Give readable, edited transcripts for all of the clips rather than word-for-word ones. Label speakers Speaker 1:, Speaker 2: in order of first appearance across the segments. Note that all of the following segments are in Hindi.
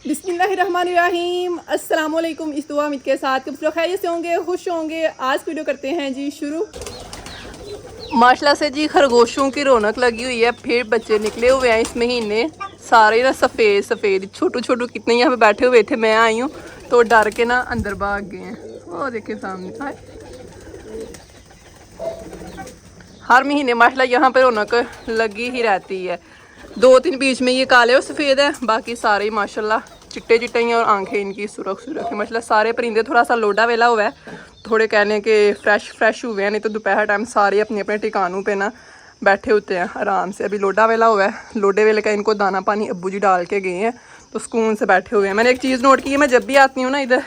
Speaker 1: बिस्मिल्लाहिर्रहमानिर्रहीम अस्सलाम वालेकुम। इस दुआ उम्मीद के साथ कि लोग खैरियत से होंगे, खुश होंगे। आज वीडियो करते हैं जी शुरू। माशाल्लाह से जी खरगोशों की रौनक लगी हुई है। फिर बच्चे निकले हुए हैं इस महीने, सारे ना सफ़ेद सफ़ेद छोटू छोटू कितने यहाँ पे बैठे हुए थे। मैं आई हूँ तो डर के ना अंदर भाग गए हैं। वो देखिए सामने हर महीने माशाल्लाह यहाँ पे रौनक लगी ही रहती है। दो तीन बीच में ये काले और सफ़ेद है, बाकी सारे ही माशाल्लाह चिट्टे चिट्टे हैं और आंखें इनकी सुरख सुरख है। माशाल्लाह सारे परिंदे थोड़ा सा लोडा वेला हुआ है, थोड़े कहने के फ्रेश हुए हैं, नहीं तो दोपहर टाइम सारे अपने अपने ठिकानों पे ना बैठे होते हैं आराम से। अभी लोडा वेला हुआ है, लोडे वेले का इनको दाना पानी अब्बू जी डाल के गए हैं तो सुकून से बैठे हुए हैं। मैंने एक चीज़ नोट की है, मैं जब भी आती हूँ ना इधर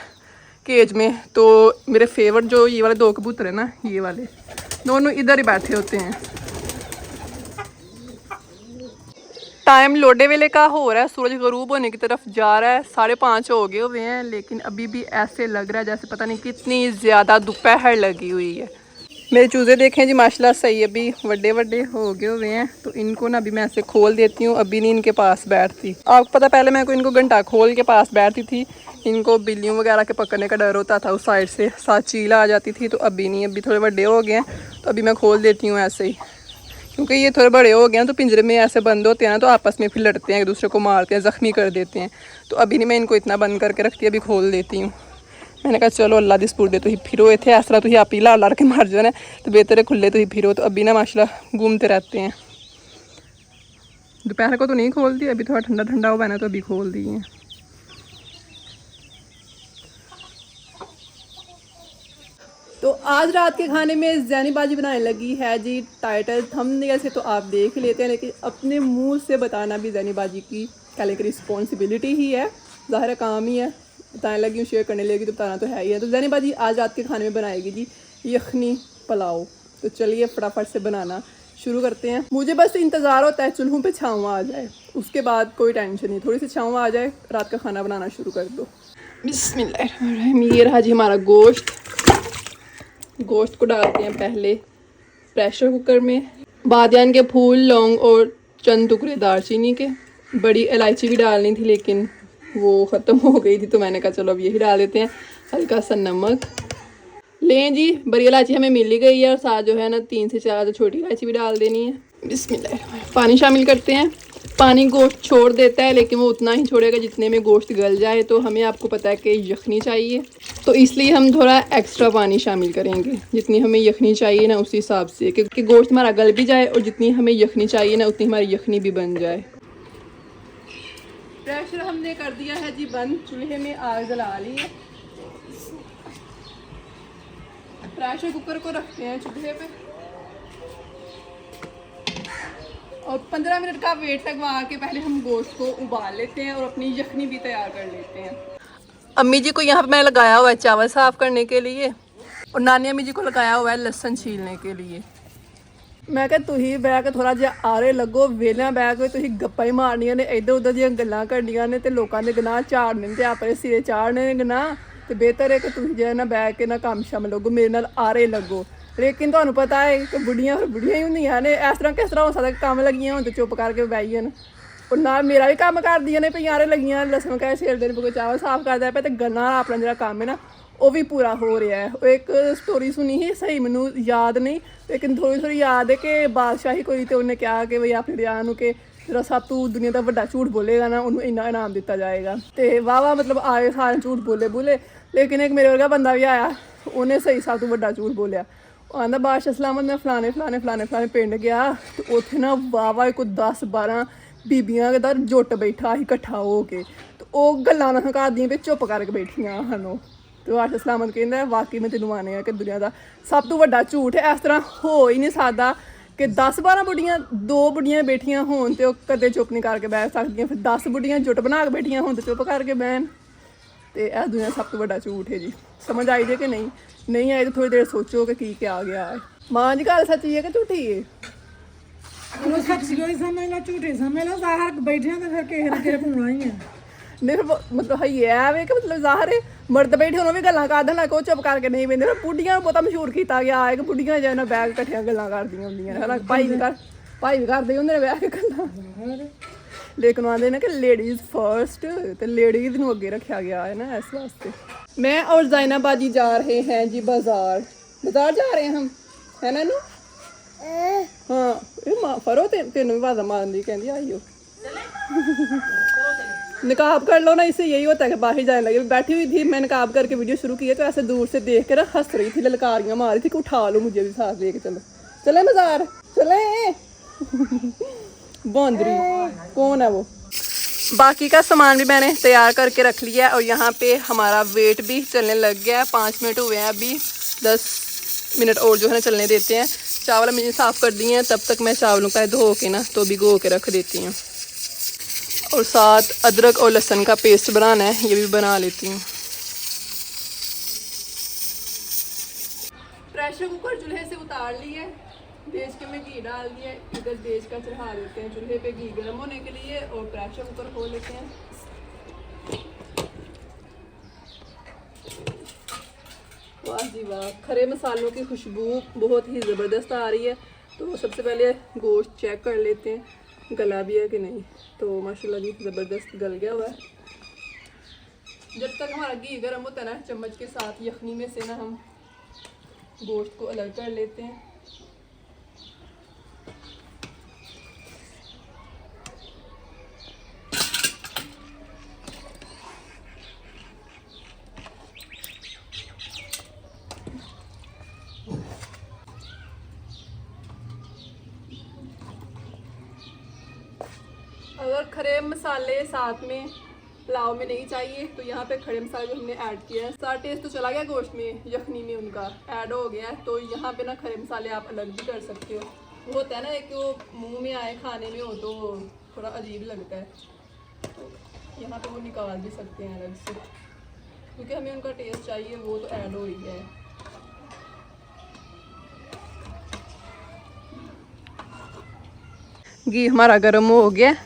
Speaker 1: केज में तो मेरे फेवरेट जो ये वाले दो कबूतर है ना, ये वाले दोनों इधर ही बैठे होते हैं। टाइम लोडे वेले का हो रहा है, सूरज गरूब होने की तरफ जा रहा है। 5:30 हो गए हुए हैं, लेकिन अभी भी ऐसे लग रहा है जैसे पता नहीं कितनी ज़्यादा दोपहर लगी हुई है। मेरे चूज़े देखें जी माशाल्लाह सही अभी बड़े बड़े हो गए हुए हैं, तो इनको ना अभी मैं ऐसे खोल देती हूँ। अभी नहीं इनके पास बैठती, आपको पता पहले मैं इनको घंटा खोल के पास बैठती थी। इनको बिल्लियों वगैरह के पकड़ने का डर होता था, उस साइड से साथ चीला आ जाती थी, तो अभी नहीं, अभी थोड़े बड़े हो गए हैं तो अभी मैं खोल देती हूँ ऐसे ही। क्योंकि ये थोड़े बड़े हो गए हैं तो पिंजरे में ऐसे बंद होते हैं ना, तो आपस में फिर लड़ते हैं, एक दूसरे को मारते हैं, ज़ख्मी कर देते हैं। तो अभी नहीं मैं इनको इतना बंद करके रखती, अभी खोल देती हूँ। मैंने कहा चलो अल्लाह दी सपुर्द तो ही फिरो इतने इस तरह तुम आप ही ला के मार जाना, तो बेहतर है खुले तो ही फिरो। तो अभी ना माशाल्लाह घूमते रहते हैं। दोपहर को तो नहीं खोलती, अभी थोड़ा ठंडा ठंडा हुआ है ना तो अभी खोल दी है। तो आज रात के खाने में ज़ैनी बाजी बनाने लगी है जी। टाइटल थंबनेल से तो आप देख लेते हैं, लेकिन अपने मुंह से बताना भी ज़ैनी बाजी की कल एक रिस्पॉन्सिबिलिटी ही है, ज़ाहिर काम ही है। बताने लगी हूँ, शेयर करने लगी तो बताना तो है ही है। तो ज़ैनी बाजी आज रात के खाने में बनाएगी जी यखनी पुलाव। तो चलिए फटाफट से बनाना शुरू करते हैं। मुझे बस इंतज़ार होता है चूल्हों पे छाँव आ जाए, उसके बाद कोई टेंशन नहीं, थोड़ी सी छाँव आ जाए रात का खाना बनाना शुरू कर दो। बिस्मिल्लाह। ये रहा जी हमारा गोश्त को डालते हैं पहले प्रेशर कुकर में। बादियान के फूल, लौंग और चंद टुकड़े दालचीनी के। बड़ी इलायची भी डालनी थी लेकिन वो ख़त्म हो गई थी, तो मैंने कहा चलो अब यही डाल देते हैं। हल्का सा नमक लें जी, बड़ी इलायची हमें मिल ही गई है, और साथ जो है ना 3 से 4 छोटी इलायची भी डाल देनी है। बिस्मिल्लाह। पानी शामिल करते हैं। पानी गोश्त छोड़ देता है, लेकिन वो उतना ही छोड़ेगा जितने में गोश्त गल जाए। तो हमें आपको पता है कि यखनी चाहिए, तो इसलिए हम थोड़ा एक्स्ट्रा पानी शामिल करेंगे। जितनी हमें यखनी चाहिए ना उस हिसाब से, क्योंकि गोश्त हमारा गल भी जाए और जितनी हमें यखनी चाहिए ना उतनी हमारी यखनी भी बन जाए। प्रेशर हमने कर दिया है जी बंद, चूल्हे में आग जला ली है। प्रेशर कुकर को रखते हैं चूल्हे पे और 15 मिनट का वेट लगवा के पहले हम गोश्त को उबाल लेते हैं और अपनी यखनी भी तैयार कर लेते हैं। अम्मी जी को यहाँ पे मैं लगाया हुआ है चावल साफ़ करने के लिए, और नानी अम्मी जी को लगाया हुआ है लहसुन छीलने के लिए। मैं कहा तुही बह के थोड़ा जिहा आरे लगो, वेलियां बह के तुही गप्पा ही मारनियां ने, इधर उधर दियां गल्लां करनियां ने, ते लोकां दे गनाह झाड़ने ने, ते अपने सिरे चाढ़ने ने गनाह। ते बेहतर है कि तुही जो है ना बह के ना काम शाम लगो, मेरे नाल आरे लगो। लेकिन तुहानू पता है कि बुढ़ियां ही होंदियां ने, इस तरह किस तरह हो सकदा काम लगियां होन ते चुप करके बह जान। और ना मेरा भी काम करदियां ने, आरे लगियां लसन कह छेलदे ने, कोई चावल साफ करदा पे, ते गन्ना अपना जिहड़ा काम है ना वो भी पूरा हो रहा है। वो एक स्टोरी सुनी ही, सही मैनू याद नहीं, लेकिन थोड़ी याद है कि बादशाह ही कोई तो उन्हें कहा कि भाई अपने रियान नूं कि जो सब तू दुनिया का बड़ा झूठ बोलेगा ना उन्होंने इन्ना इनाम दिता जाएगा। तो वाह मतलब आए सारे झूठ बोले, लेकिन एक मेरे वर्गा बंदा भी आया, उन्हें सही सब तो बड़ा झूठ बोलिया। आंदा बादशाह सलामत मैं फलाने पिंड गया, तो उत्थे ना वाह कोई 10-12 बीबियां का जुट बैठा ही कट्ठा हो के, तो वह गल्लां ना करदियां पे चुप करके बैठियां हन। तो बादशाह सलामत कहता वाकई में तेनों माने कि दुनिया का सब तो बड़ा झूठ है, इस तरह हो ही नहीं सकता कि 10-12 बुढ़ियां 2 बुढ़ियां बैठियां होन तो कदे चुप नहीं करके बह सकदियां, फिर 10 बुढ़ियां जुट बना के बैठियां होन तो चुप करके बहन। तो यह दुनिया सब तो बड़ा झूठ है जी। समझ आई जे कि नहीं आई तो थोड़ी देर सोचो कि क्या गया है। मां जी गल सच्ची है कि झूठी है?
Speaker 2: सच्ची समझ लो झूठी समझ लो, बाहर बैठे तो फिर किसी घूमना ही है।
Speaker 1: नहीं मतलब है वे कि मतलब ज़ाहिर है मर्द बैठे उन्होंने भी गल्लां कर देना, कोई चुप करके नहीं बहते। बुढ़ियां बहुत मशहूर किया गया है कि बुढ़ियां जो है ना बैग कट्ठियां गल्लां करदियां होंदियां, है ना भाई भी करदे होंदे ने बैग के गल्लां। लेकिन आते ना कि लेडीज फर्स्ट, तो लेडीज ਨੂੰ ਅੱਗੇ ਰੱਖਿਆ ਗਿਆ है ना इस वास्ते। मैं और ज़ाइना बाजी जा रहे हैं जी बाजार जा रहे हैं हम, है ना नू? हाँ ये फरो तेन भी आवाज़ मारनी कहती आई हो निकाब कर लो ना, इससे यही होता है कि बाहर जाने लगे। बैठी हुई थी मैं निकाब करके वीडियो शुरू की है तो ऐसे दूर से देख कर हंस रही थी, ललकारियाँ मार रही थी कि उठा लो मुझे भी साथ लेके चलो, चले बाजार चले। बौंदरी कौन है वो? बाकी का सामान भी मैंने तैयार करके रख लिया है और यहाँ पे हमारा वेट भी चलने लग गया है। 5 मिनट हुए हैं अभी, 10 मिनट और जो है ना चलने देते हैं। चावल मैंने साफ़ कर दिए हैं, तब तक मैं चावलों का धो के ना तो भिगो के रख देती हूँ। और साथ अदरक और लहसुन का पेस्ट बनाना है, ये भी बना लेती हूँ। प्रेशर कुकर चूल्हे से उतार लिए, देश के में घी डाल दिया, इधर देश का चढ़ा देते हैं चूल्हे पे घी गर्म होने के लिए और प्रेशर कुकर खोल लेते हैं। वाह जी वाह, खरे मसालों की खुशबू बहुत ही ज़बरदस्त आ रही है। तो सबसे पहले गोश्त चेक कर लेते हैं गला भी है कि नहीं। तो माशाल्लाह जी ज़बरदस्त गल गया हुआ है। जब तक हमारा घी गर्म होता है ना, चम्मच के साथ यखनी में से ना हम गोश्त को अलग कर लेते हैं। अगर खड़े मसाले साथ में पुलाव में नहीं चाहिए तो यहाँ पे खड़े मसाले जो हमने ऐड किया है, सारा टेस्ट तो चला गया गोश्त में, यखनी में उनका ऐड हो गया है। तो यहाँ पे ना खड़े मसाले आप अलग भी कर सकते हो। वो होता है ना कि वो मुंह में आए खाने में हो तो थोड़ा अजीब लगता है, तो यहाँ पे वो निकाल भी सकते हैं अलग से, क्योंकि हमें उनका टेस्ट चाहिए, वो तो ऐड हो ही है। घी हमारा गर्म हो गया,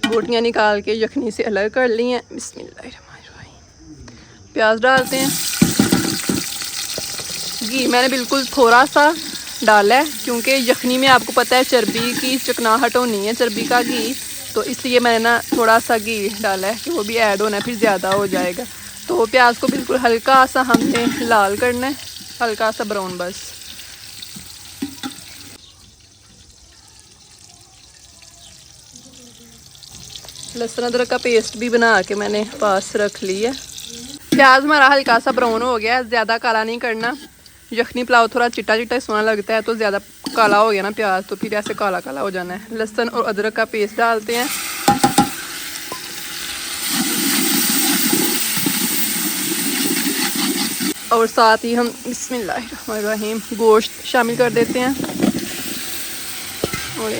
Speaker 1: बोटियाँ निकाल के यखनी से अलग कर ली हैं। बिस्मिल्लाहिर्रहमानिर्रहीम। प्याज डालते हैं। घी मैंने बिल्कुल थोड़ा सा डाला है क्योंकि यखनी में आपको पता है चर्बी की चिकनाहट होनी है, चर्बी का घी, तो इसलिए मैंने ना थोड़ा सा घी डाला है कि वो भी ऐड होना है, फिर ज़्यादा हो जाएगा। तो प्याज को बिल्कुल हल्का सा हमने लाल करना है, हल्का सा ब्राउन बस। लहसुन अदरक का पेस्ट भी बना के मैंने पास रख लिया। प्याज हमारा हल्का सा ब्राउन हो गया है, ज़्यादा काला नहीं करना। यखनी पुलाव थोड़ा चिट्टा चिट्टा सोना लगता है, तो ज़्यादा काला हो गया ना प्याज तो फिर ऐसे काला काला हो जाना है। लहसुन और अदरक का पेस्ट डालते हैं। और साथ ही हम बिस्मिल्लाहिर्रहमानिर्रहीम गोश्त शामिल कर देते हैं। और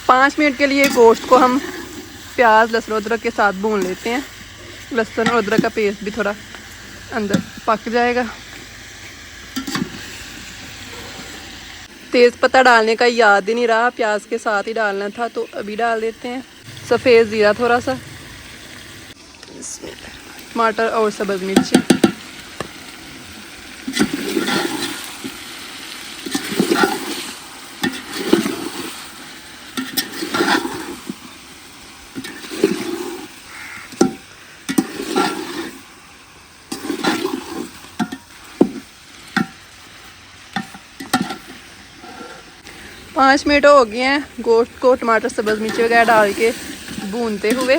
Speaker 1: 5 मिनट के लिए गोश्त को हम प्याज लहसुन अदरक के साथ भून लेते हैं। लहसुन और अदरक का पेस्ट भी थोड़ा अंदर पक जाएगा। तेज़ पत्ता डालने का याद ही नहीं रहा, प्याज के साथ ही डालना था, तो अभी डाल देते हैं। सफ़ेद ज़ीरा थोड़ा सा, टमाटर और सब्ज़ मिर्ची। पाँच मिनट हो गए हैं गोश्त को टमाटर सब्ज़ मिर्ची वगैरह डाल के भूनते हुए।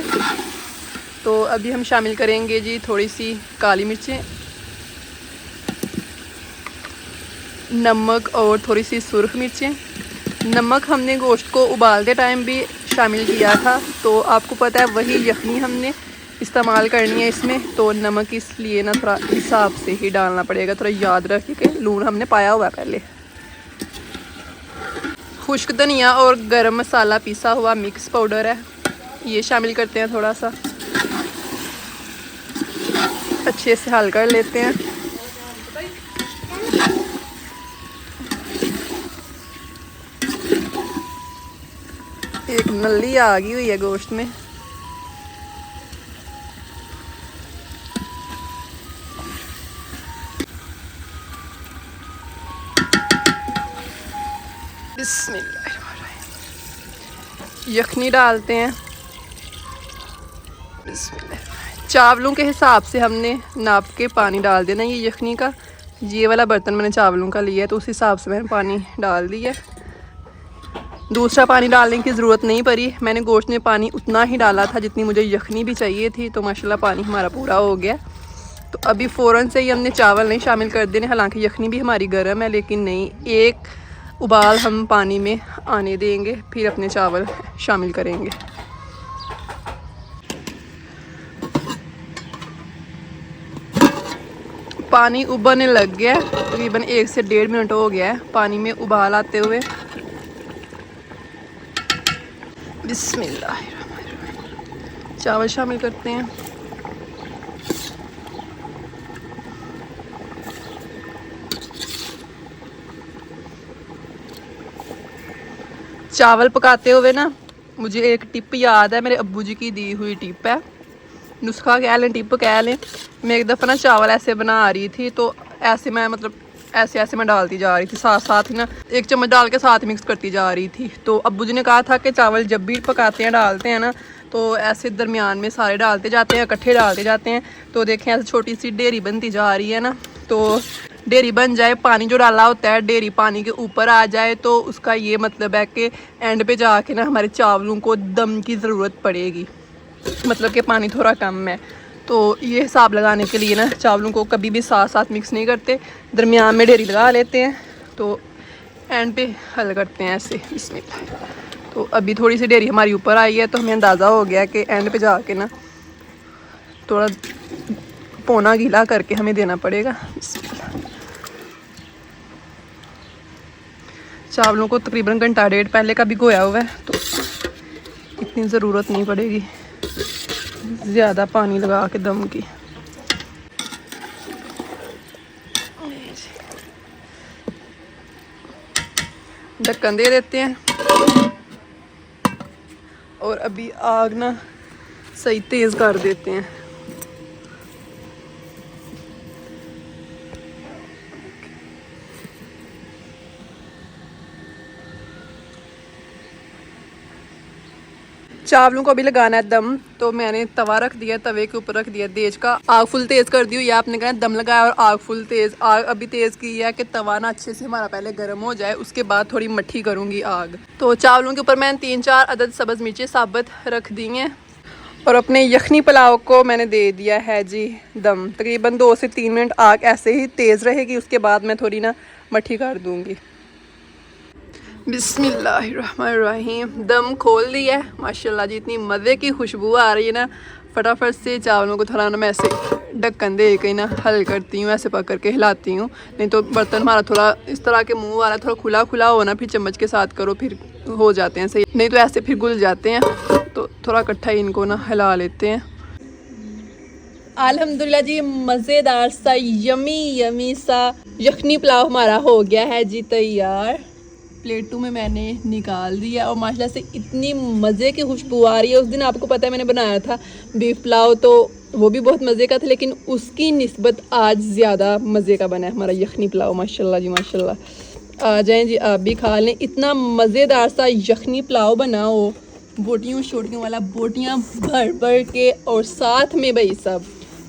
Speaker 1: तो अभी हम शामिल करेंगे जी थोड़ी सी काली मिर्चें, नमक और थोड़ी सी सुर्ख मिर्चें। नमक हमने गोश्त को उबालते टाइम भी शामिल किया था, तो आपको पता है वही यखनी हमने इस्तेमाल करनी है इसमें, तो नमक इसलिए ना थोड़ा हिसाब से ही डालना पड़ेगा। थोड़ा याद रखिए कि लून हमने पाया हुआ है पहले। खुश्क धनिया और गरम मसाला पिसा हुआ मिक्स पाउडर है, ये शामिल करते हैं। थोड़ा सा अच्छे से हल कर लेते हैं। एक नली आ गई हुई है गोश्त में। बिस्मिल्लाह। यखनी डालते हैं। बिस्मिल्लाह। चावलों के हिसाब से हमने नाप के पानी डाल देना। ये यखनी का ये वाला बर्तन मैंने चावलों का लिया है तो उस हिसाब से मैंने पानी डाल दिया। दूसरा पानी डालने की ज़रूरत नहीं पड़ी। मैंने गोश्त में पानी उतना ही डाला था जितनी मुझे यखनी भी चाहिए थी, तो माशाल्लाह पानी हमारा पूरा हो गया। तो अभी फ़ौरन से ही हमने चावल नहीं शामिल कर देने। हालांकि यखनी भी हमारी गर्म है, लेकिन नहीं, एक उबाल हम पानी में आने देंगे, फिर अपने चावल शामिल करेंगे। पानी उबलने लग गया, तकरीबन 1 से 1.5 मिनट हो गया है पानी में उबाल आते हुए। बिस्मिल्लाहिर्रहमानिर्रहीम। चावल शामिल करते हैं। चावल पकाते हुए ना मुझे एक टिप याद है, मेरे अब्बू जी की दी हुई टिप है, नुस्खा कह लें, टिप कह लें। मैं एक दफ़ा ना चावल ऐसे बना रही थी, तो ऐसे मैं मतलब ऐसे मैं डालती जा रही थी, साथ साथ ही ना 1 चम्मच डाल के साथ मिक्स करती जा रही थी। तो अब्बू जी ने कहा था कि चावल जब भी पकाते हैं डालते हैं ना, तो ऐसे दरमियान में सारे डालते जाते हैं, इकट्ठे डालते जाते हैं। तो देखें ऐसे छोटी सी ढेरी बनती जा रही है ना, तो ढेरी बन जाए, पानी जो डाला होता है ढेरी पानी के ऊपर आ जाए, तो उसका ये मतलब है कि एंड पे जाके ना हमारे चावलों को दम की ज़रूरत पड़ेगी, मतलब कि पानी थोड़ा कम है। तो ये हिसाब लगाने के लिए ना चावलों को कभी भी साथ साथ मिक्स नहीं करते, दरमियान में ढेरी लगा लेते हैं, तो एंड पे हल करते हैं ऐसे। बिस्मिल्लाह। तो अभी थोड़ी सी ढेरी हमारी ऊपर आई है, तो हमें अंदाज़ा हो गया कि एंड पे जाके ना थोड़ा पौना गीला करके हमें देना पड़ेगा। बिस्मिल्लाह। चावलों को तकरीबन 1.5 घंटा पहले का भिगोया हुआ है, तो इतनी ज़रूरत नहीं पड़ेगी ज़्यादा पानी लगा के दम की। ढक्कन दे देते हैं और अभी आग ना सही तेज़ कर देते हैं। चावलों को अभी लगाना है दम, तो मैंने तवा रख दिया, तवे के ऊपर रख दिया देज का, आग फुल तेज़ कर दी हुई है। आपने कहा दम लगाया और आग फुल तेज़, आग अभी तेज़ की है कि तवा ना अच्छे से हमारा पहले गर्म हो जाए, उसके बाद थोड़ी मट्ठी करूँगी आग। तो चावलों के ऊपर मैंने 3-4 अदद सब्ज़ मिर्चें साबुत रख दी हैं और अपने यखनी पुलाव को मैंने दे दिया है जी दम। तकरीबन 2 से 3 मिनट आग ऐसे ही तेज़ रहेगी, उसके बाद मैं थोड़ी ना मट्ठी कर दूँगी। बिस्मिल्लाहिर्रहमानिर्रहीम। दम खोल दिया है माशाल्लाह जी, इतनी मज़े की खुशबू आ रही है ना। फटाफट से चावलों को थोड़ा ना मैं ऐसे ढक्कन दे के ना हल करती हूँ, ऐसे पकड़ के हिलाती हूँ, नहीं तो बर्तन हमारा थोड़ा इस तरह के मुंह वाला थोड़ा खुला खुला हो ना, फिर चम्मच के साथ करो फिर हो जाते हैं सही, नहीं तो ऐसे फिर घुल जाते हैं। तो थोड़ा इकट्ठा ही इनको ना हिला लेते हैं। अल्हम्दुलिल्लाह जी, मज़ेदार सा यमी सा यखनी पुलाव हमारा हो गया है जी तैयार। प्लेटों में मैंने निकाल दिया और माशाल्लाह से इतनी मज़े की खुशबू आ रही है। उस दिन आपको पता है मैंने बनाया था बीफ पुलाव, तो वो भी बहुत मज़े का था, लेकिन उसकी निस्बत आज ज़्यादा मज़े का बना है हमारा यखनी पुलाव। माशाल्लाह जी माशाल्लाह। आ जाएं जी आप भी खा लें। इतना मज़ेदार सा यखनी पुलाव बना हो, बोटियों शोटियों वाला, बोटियाँ भर भर के, और साथ में भाई सब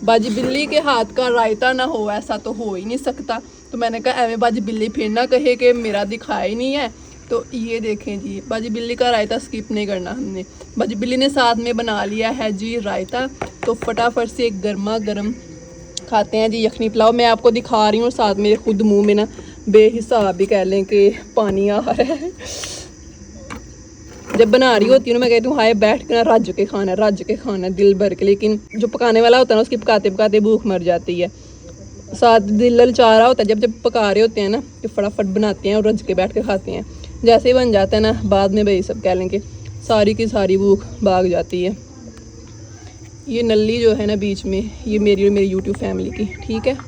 Speaker 1: बाजी बिल्ली के हाथ का रायता ना हो, ऐसा तो हो ही नहीं सकता। तो मैंने कहा एवं बाजी बिल्ली फिर ना कहे कि मेरा दिखाया ही नहीं है। तो ये देखें जी, बाजी बिल्ली का रायता स्किप नहीं करना हमने। बाजी बिल्ली ने साथ में बना लिया है जी रायता, तो फटाफट से गर्मा गर्म खाते हैं जी यखनी पुलाव। मैं आपको दिखा रही हूँ और साथ में खुद मुँह में ना बेहिसाब भी कह लें कि पानी आ रहा है। जब बना रही होती हूँ मैं कहती हूँ हाय बैठ के ना रज के खाना दिल भर के, लेकिन जो पकाने वाला होता है ना उसकी पकाते पकाते भूख मर जाती है। साथ दिल ललचा रहा होता है जब पका रहे होते हैं ना, कि फटाफट बनाते हैं और रज के बैठ के खाते हैं। जैसे ही बन जाता है ना, बाद में भाई सब कह लें कि सारी की सारी भूख भाग जाती है। ये नल्ली जो है ना बीच में, ये मेरी और मेरी यूट्यूब फैमिली की, ठीक है।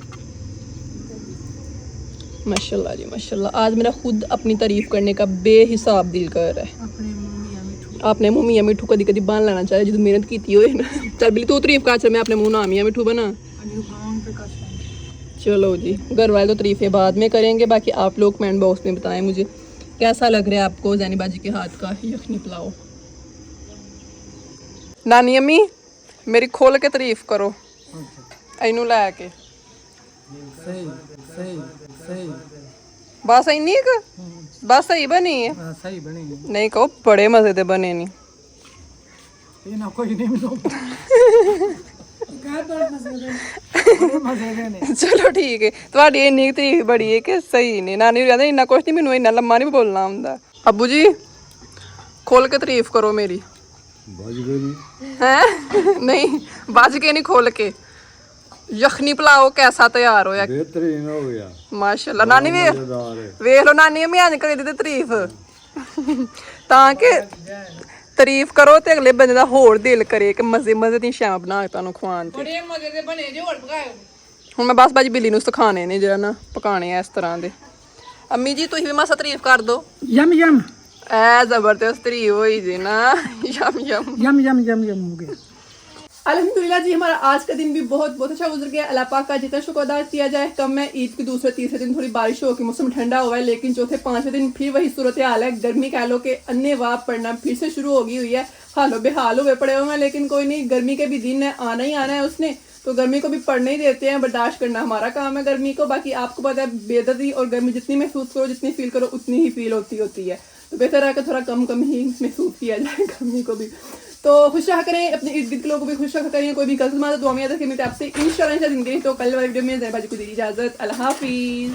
Speaker 1: माशाल्लाह जी माशाल्लाह। आज मेरा खुद अपनी तारीफ़ करने का बेहिसाब दिल कर रहा है। अपने मुँह मियाँ मिठू कदी कदी बन लेना चाहिए जो मेहनत की हो ना। चल बिल्ली तू तारीफ कर, मैं अपने मुँह ना मियाँ मिठू बना। चलो जी, घर वाले तो तारीफ़ें बाद में करेंगे, बाकी आप लोग कमेंट बॉक्स में बताएं मुझे कैसा लग रहा है आपको जैनी बाजी के हाथ का यखनी पुलाव? नानी अम्मी मेरी खोल के तारीफ करो इनू लैके।
Speaker 2: सही सही सही
Speaker 1: बस इन्नी क बस सही बनी है?
Speaker 2: हाँ, सही बनी है।
Speaker 1: नहीं कहो बड़े मजे दे बने नहीं।
Speaker 2: ये ना कोई नहीं मिलो बड़े मजे दे ने।
Speaker 1: चलो ठीक है ਤੁਹਾਡੀ ਇੰਨੀ ਤਾਰੀਫ ਬੜੀ ਹੈ ਕਿ ਸਹੀ ਨੇ। ਨਾਨੀ ਕਹਿੰਦੇ ਇੰਨਾ ਕੁਛ ਨਹੀਂ ਮੈਨੂੰ ਇੰਨਾ ਲੰਮਾ ਨਹੀਂ ਬੋਲਣਾ ਹੁੰਦਾ। ਅੱਬੂ ਜੀ ਖੋਲ ਕੇ ਤਾਰੀਫ ਕਰੋ ਮੇਰੀ।
Speaker 3: बज गई
Speaker 1: हैं नहीं बज के नहीं खोल के। यखनी पुलाव कैसा तैयार होया?
Speaker 3: बेहतरीन हो गया
Speaker 1: माशाल्लाह। नानी
Speaker 3: मजेदार है।
Speaker 1: वेख लो नानी अम्मी आज करी दी तारीफ ਤਾਂ ਕਿ ਤਾਰੀਫ ਕਰੋ ਤੇ ਅਗਲੇ ਬੰਦੇ ਦਾ ਹੋਰ ਦਿਲ ਕਰੇ ਕਿ ਮਜ਼ੇ ਮਜ਼ੇ ਦੀ ਸ਼ਾਮ ਬਣਾ ਕੇ ਤੁਹਾਨੂੰ ਖਵਾਉਣ ਤੇ।
Speaker 2: ਬੜੇ ਮਜ਼ੇ ਦੇ ਬਣੇ ਜੇ ਹੋਰ ਪਕਾਇਓ।
Speaker 1: ਹੁਣ ਮੈਂ ਬਸ ਬਾਜੀ ਬਿੱਲੀ ਨੂੰ ਸਿਖਾਣੇ ਨੇ ਜਿਹੜਾ ਨਾ ਪਕਾਣੇ ਆ ਇਸ ਤਰ੍ਹਾਂ ਦੇ। ਅੰਮੀ ਜੀ ਤੁਸੀਂ ਵੀ ਮਾਸਾ ਤਾਰੀਫ ਕਰ ਦਿਓ।
Speaker 2: ਯਮ ਯਮ
Speaker 1: ਐ ਜ਼ਬਰਦਸਤ ਤਾਰੀਫ ਹੋਈ ਜੀ ना यम यम
Speaker 2: यम यम यम यम हो गया।
Speaker 1: अल्हम्दुलिल्लाह जी हमारा आज का दिन भी बहुत बहुत अच्छा गुजर गया। अल्लाह पाक का जितना शुक्र अदा किया जाए कम है। ईद के दूसरे तीसरे दिन थोड़ी बारिश हो के मौसम ठंडा हुआ है, लेकिन चौथे पांचवें दिन फिर वही सूरत हाल है। गर्मी कह लो कि अन्य वाप पड़ना फिर से शुरू हो गई हुई है। हालो बेहाल हुए पड़े हुए हैं, लेकिन कोई नहीं, गर्मी के भी दिन है, आना ही आना है उसने, तो गर्मी को भी पड़ने ही देते हैं। बर्दाश्त करना हमारा काम है गर्मी को। बाकी आपको पता है बेदर्दी और गर्मी जितनी महसूस करो, जितनी फील करो, उतनी ही फील होती है। तो बेहतर है कि थोड़ा कम कम ही महसूस किया जाए गर्मी को भी। तो खुश रहा करें, अपने इर्द गिर्द के लोगों को भी खुश रखा करें। कोई भी गलत दुआ में याद रखें। मिलते हैं आपसे इंशाल्लाह जिंदगी। तो कल वाली वीडियो में जय बाजी को दी इजाजत। अल्लाह हाफिज़।